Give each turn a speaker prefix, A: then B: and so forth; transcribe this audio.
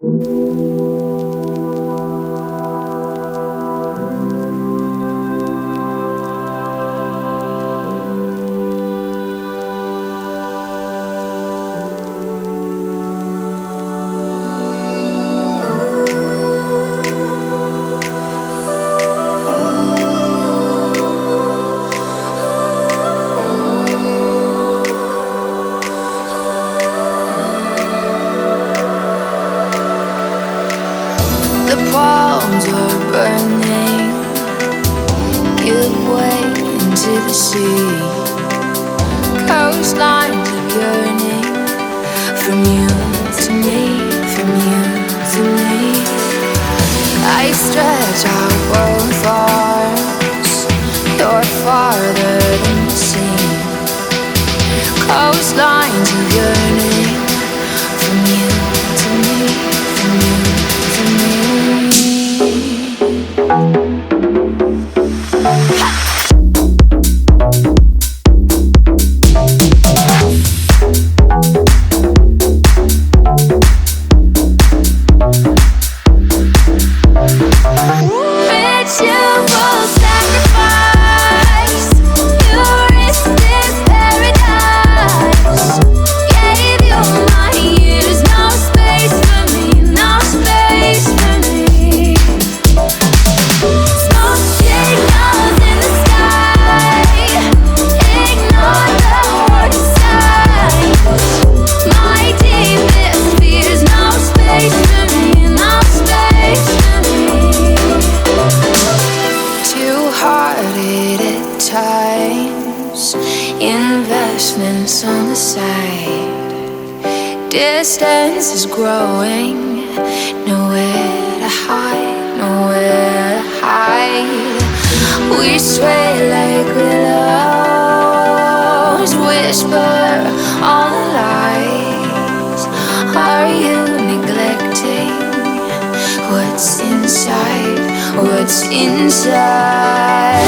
A: The palms are burning, give way into the sea. Coastlines of yearning, from you to me, from you to me. I stretch out both arms, you're farther than the sea. Coastlines of yearning, from you to me, from you to me. Ritual sacrifice, you risked this paradise. Gave you my years, no space for me, no space for me. Smoke signals in the sky, ignore the warning signs. My deepest fears, no space for me, no space for me. Two-hearted at times, investments on the side. Distance is growing, nowhere to hide, nowhere to hide. We sway like willows, whisper all the lies. Are you neglecting what's inside? What's inside?